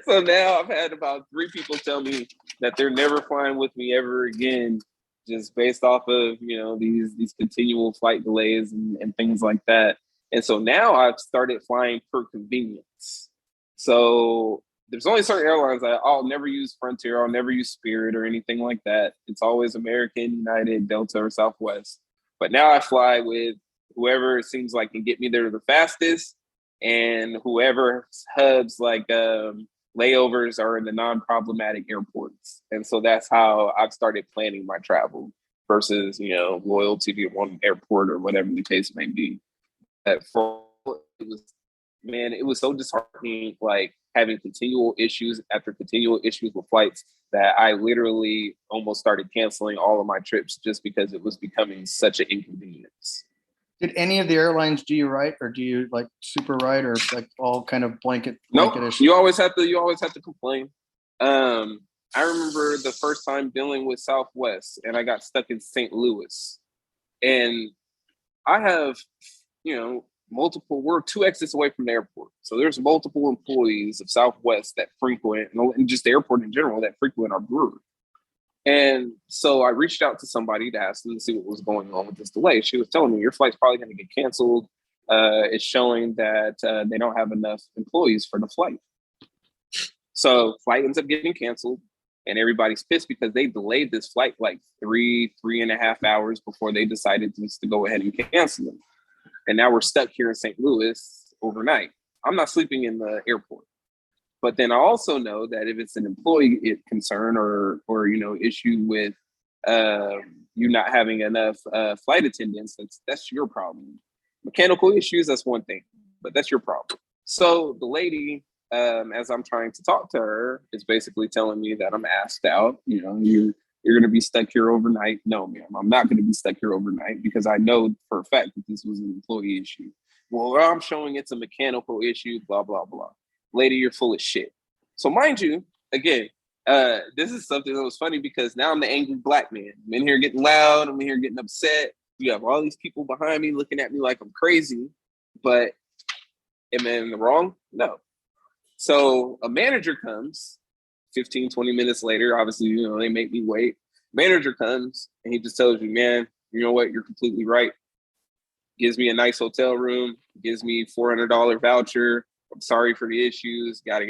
So now I've had about 3 people tell me that they're never flying with me ever again, just based off of, these continual flight delays and things like that. And so now I've started flying for convenience. So there's only certain airlines I'll never use Frontier, I'll never use Spirit or anything like that. It's always American, United, Delta, or Southwest. But now I fly with whoever it seems like can get me there the fastest, and whoever hubs like layovers are in the non-problematic airports. And so that's how I've started planning my travel versus, loyalty to one airport or whatever the case may be. It was so disheartening, like having continual issues after continual issues with flights, that I literally almost started canceling all of my trips just because it was becoming such an inconvenience. Did any of the airlines do you right, or do you like super right, or like all kind of blanket issues? You always have to complain. I remember the first time dealing with Southwest, and I got stuck in St. Louis, and I have, we're 2 exits away from the airport. So there's multiple employees of Southwest that frequent, and just the airport in general, that frequent our brewery. And so I reached out to somebody to ask them to see what was going on with this delay. She was telling me, your flight's probably going to get canceled. It's showing that they don't have enough employees for the flight. So flight ends up getting canceled, and everybody's pissed because they delayed this flight like 3.5 hours before they decided to go ahead and cancel them. And now we're stuck here in St. Louis overnight. I'm not sleeping in the airport. But then I also know that if it's an employee concern or issue with you not having enough flight attendants, that's your problem. Mechanical issues, that's one thing, but that's your problem. So the lady, as I'm trying to talk to her, is basically telling me that I'm asked out. You're you're going to be stuck here overnight. No, ma'am, I'm not going to be stuck here overnight because I know for a fact that this was an employee issue. Well, I'm showing it's a mechanical issue, blah, blah, blah. Lady, you're full of shit. So mind you, again, this is something that was funny because now I'm the angry black man. I'm in here getting loud. I'm in here getting upset. You have all these people behind me looking at me like I'm crazy. But am I in the wrong? No. So a manager comes 15, 20 minutes later. Obviously, they make me wait. Manager comes and he just tells you, man, you know what? You're completely right. Gives me a nice hotel room, gives me $400 voucher. I'm sorry for the issues, yada.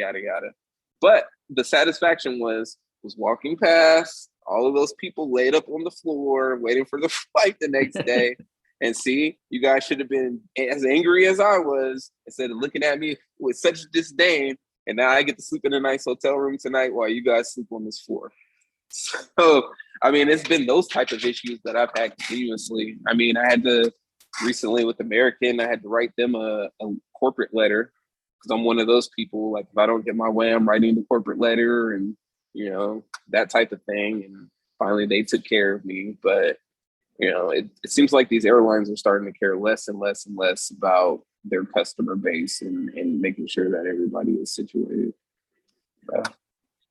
But the satisfaction was walking past all of those people laid up on the floor, waiting for the flight the next day. And see, you guys should have been as angry as I was instead of looking at me with such disdain. And now I get to sleep in a nice hotel room tonight while you guys sleep on this floor. So, I mean, it's been those type of issues that I've had continuously. I mean, I had to recently with American, I had to write them a corporate letter because I'm one of those people. Like, if I don't get my way, I'm writing the corporate letter and, that type of thing. And finally, they took care of me. But, it seems like these airlines are starting to care less and less and less about their customer base and making sure that everybody is situated.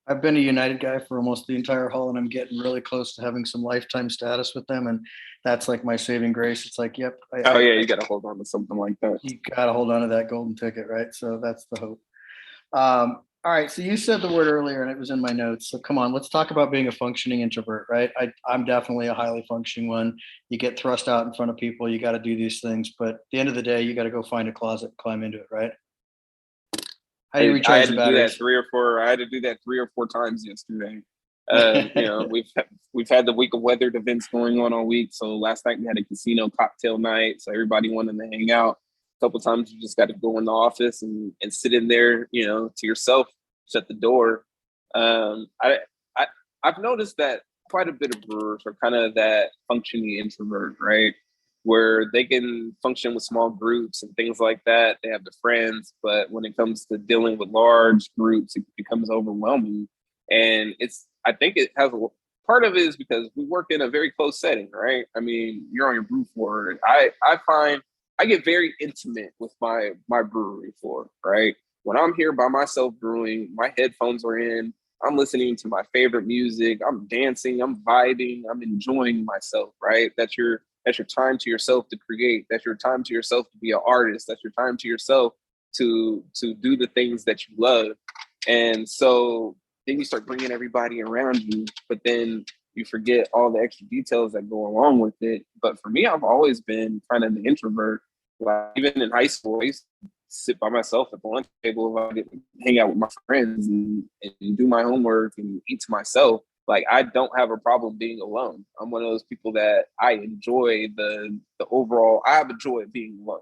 I've been a United guy for almost the entire haul, and I'm getting really close to having some lifetime status with them. And that's like my saving grace. It's like, yep. You got to hold on to something like that. You got to hold on to that golden ticket, right? So that's the hope. All right. So you said the word earlier and it was in my notes. So come on, let's talk about being a functioning introvert, right? I'm definitely a highly functioning one. You get thrust out in front of people. You got to do these things. But at the end of the day, you got to go find a closet, climb into it, right? How do you recharge the batteries? I had to do that 3 or 4 times yesterday. We've had the week of weathered events going on all week. So last night we had a casino cocktail night. So everybody wanted to hang out. A couple of times you just got to go in the office and sit in there, to yourself, shut the door. I've noticed that quite a bit of brewers are kind of that functioning introvert, right? Where they can function with small groups and things like that. They have the friends, but when it comes to dealing with large groups, it becomes overwhelming. And I think it has part of it is because we work in a very close setting, right? I mean, you're on your brew floor. I find I get very intimate with my brewery floor, right? When I'm here by myself brewing, my headphones are in, I'm listening to my favorite music, I'm dancing, I'm vibing, I'm enjoying myself, right? That's your time to yourself to create. That's your time to yourself to be an artist. That's your time to yourself to do the things that you love. And so then you start bringing everybody around you, but then you forget all the extra details that go along with it. But for me, I've always been kind of the introvert. Like even in high school, I used to sit by myself at the lunch table if I get to hang out with my friends and do my homework and eat to myself. Like, I don't have a problem being alone. I'm one of those people that I enjoy the overall, I have a joy of being alone.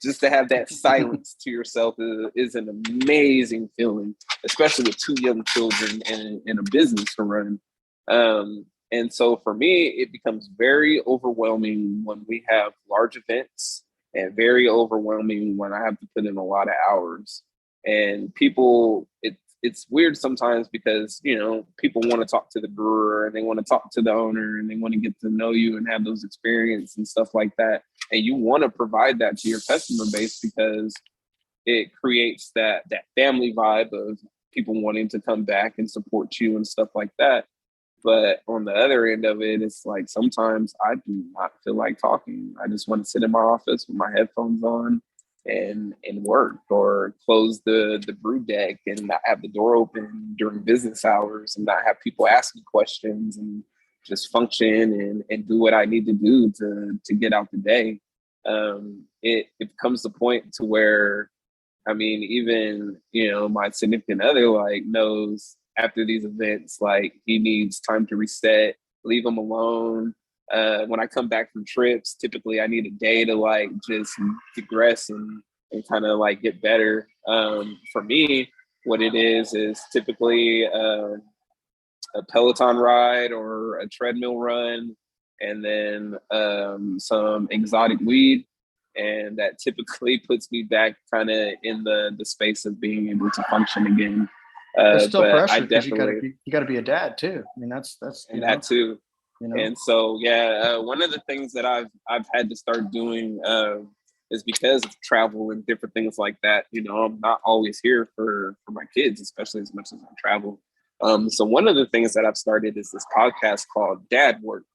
Just to have that silence to yourself is an amazing feeling, especially with 2 young children and a business to run. And so for me, it becomes very overwhelming when we have large events and very overwhelming when I have to put in a lot of hours. And people, it's weird sometimes because, people want to talk to the brewer and they want to talk to the owner and they want to get to know you and have those experiences and stuff like that. And you want to provide that to your customer base because it creates that family vibe of people wanting to come back and support you and stuff like that. But on the other end of it, it's like sometimes I do not feel like talking. I just want to sit in my office with my headphones on and work, or close the brew deck and not have the door open during business hours and not have people ask me questions and just function and do what I need to do to get out the day. It becomes the point to where, I mean, even, my significant other knows after these events, he needs time to reset, leave him alone. When I come back from trips, typically I need a day to just digress and kind of get better. For me, what it is typically a Peloton ride or a treadmill run, and then some exotic weed. And that typically puts me back kind of in the space of being able to function again. There's still but pressure I because definitely you gotta be a dad too. I mean, that's and that too. you know. And so, one of the things that I've had to start doing is because of travel and different things like that. You know, I'm not always here for my kids, especially as much as I travel. So one of the things that I've started is this podcast called Dad Work,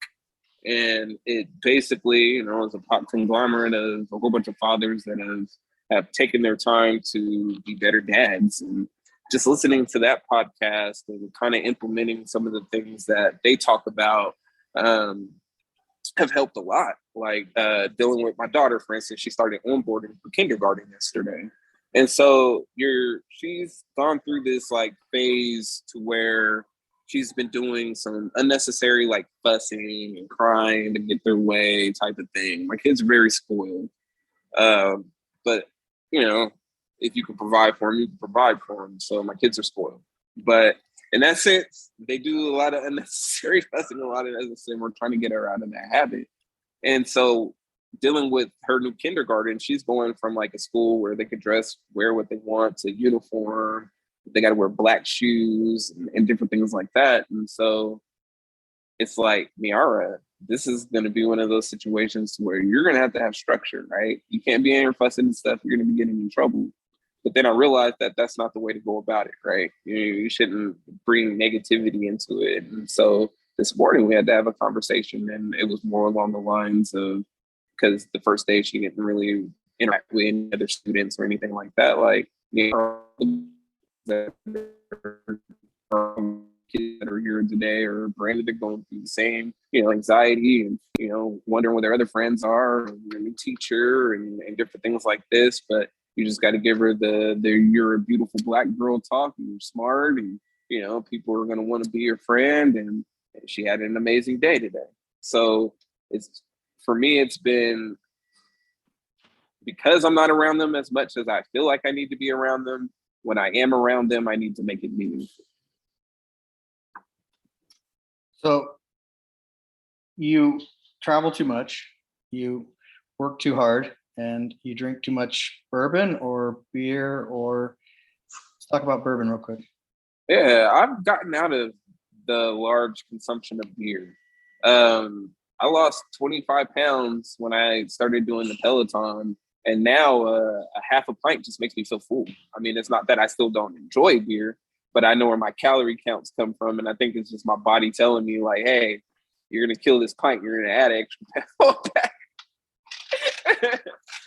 and it basically, you know, is a pop conglomerate of a whole bunch of fathers that have taken their time to be better dads, and just listening to that podcast and kind of implementing some of the things that they talk about have helped a lot. Like dealing with my daughter, for instance, she started onboarding for kindergarten yesterday. And so she's gone through this like phase to where she's been doing some unnecessary like fussing and crying to get their way type of thing. My kids are very spoiled. But you know, if you can provide for them, you can provide for them. So my kids are spoiled. But in that sense, they do a lot of unnecessary fussing, a lot of unnecessary. We're trying to get her out of that habit. And so dealing with her new kindergarten, she's going from like a school where they could wear what they want to uniform. They got to wear black shoes and different things like that. And so it's like, Miara, this is going to be one of those situations where you're going to have structure, right? You can't be in here fussing and stuff. You're going to be getting in trouble. But then I realized that that's not the way to go about it, right? You shouldn't bring negativity into it. And so this morning we had to have a conversation, and it was more along the lines of, because the first day she didn't really interact with any other students or anything like that. Like, you know, kids that are here today or branded are going through the same, you know, anxiety and, you know, wondering where their other friends are, and your new teacher and different things like this. But you just got to give her the you're a beautiful Black girl talk, and you're smart, and, you know, people are going to want to be your friend. And she had an amazing day today. So for me, it's been, because I'm not around them as much as I feel like I need to be around them. When I am around them, I need to make it meaningful. So you travel too much, you work too hard, and you drink too much bourbon or beer, or let's talk about bourbon real quick. Yeah, I've gotten out of the large consumption of beer. I lost 25 pounds when I started doing the Peloton, and now a half a pint just makes me feel full. I mean, it's not that I still don't enjoy beer, but I know where my calorie counts come from, and I think it's just my body telling me like, hey, you're going to kill this pint, you're going to add extra pound back.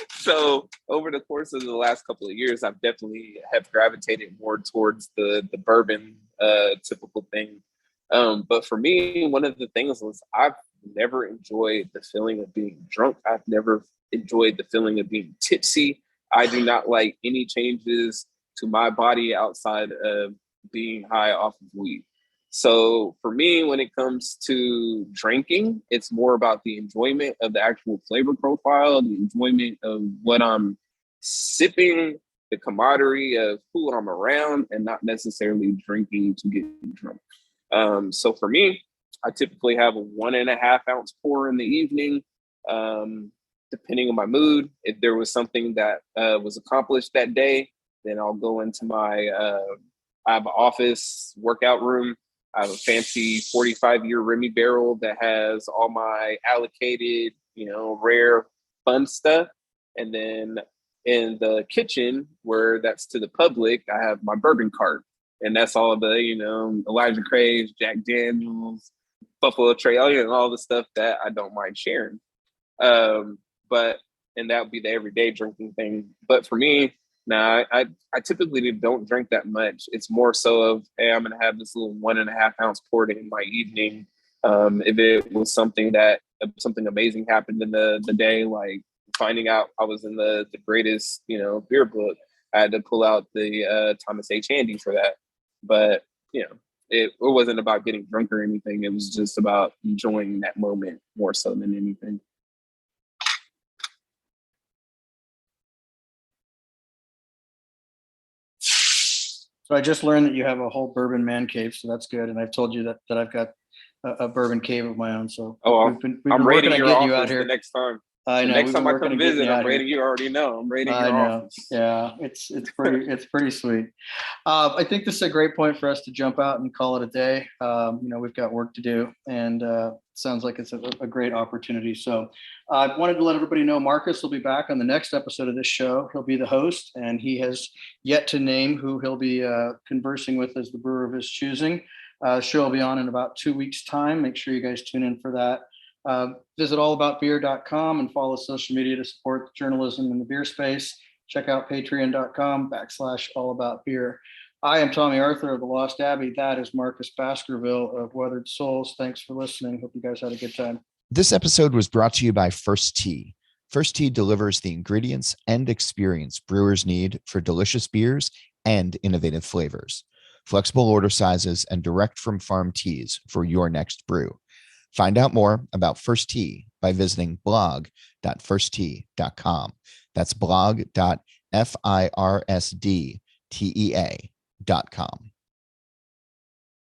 So over the course of the last couple of years, I've definitely have gravitated more towards the bourbon typical thing. But for me, one of the things was I've never enjoyed the feeling of being drunk. I've never enjoyed the feeling of being tipsy. I do not like any changes to my body outside of being high off of weed. So for me, when it comes to drinking, it's more about the enjoyment of the actual flavor profile, the enjoyment of what I'm sipping, the camaraderie of who I'm around, and not necessarily drinking to get drunk. So for me, I typically have a 1.5 ounce pour in the evening, depending on my mood. If there was something that was accomplished that day, then I'll go into I have an office workout room. I have a fancy 45-year Remy barrel that has all my allocated, you know, rare, fun stuff. And then in the kitchen, where that's to the public, I have my bourbon cart. And that's all the, you know, Elijah Craig's, Jack Daniels, Buffalo Trace, you know, all the stuff that I don't mind sharing. And that would be the everyday drinking thing. But for me, I typically don't drink that much. It's more so of, hey, I'm going to have this little 1.5 ounce pour in my evening. If it was something amazing happened in the day, like finding out I was in the greatest, you know, beer book, I had to pull out the Thomas H. Handy for that. But, you know, it wasn't about getting drunk or anything. It was just about enjoying that moment more so than anything. So I just learned that you have a whole bourbon man cave, so that's good. And I've told you that I've got a bourbon cave of my own. So I'm ready to get you out here the next time. I The know. next We've time been I working come on getting visit, you I'm out here. raiding. You already know. I'm raiding I your know. office. Yeah, it's pretty sweet. I think this is a great point for us to jump out and call it a day. We've got work to do, and sounds like it's a great opportunity. So I wanted to let everybody know Marcus will be back on the next episode of this show. He'll be the host, and he has yet to name who he'll be conversing with as the brewer of his choosing. Show will be on in about 2 weeks' time. Make sure you guys tune in for that. Visit allaboutbeer.com and follow social media to support journalism in the beer space. Check out patreon.com/allaboutbeer. I am Tommy Arthur of the Lost Abbey. That is Marcus Baskerville of Weathered Souls. Thanks for listening. Hope you guys had a good time. This episode was brought to you by First Tea. First Tea delivers the ingredients and experience brewers need for delicious beers and innovative flavors. Flexible order sizes and direct from farm teas for your next brew. Find out more about First Tea by visiting blog.firsttea.com. That's blog.firsttea.com.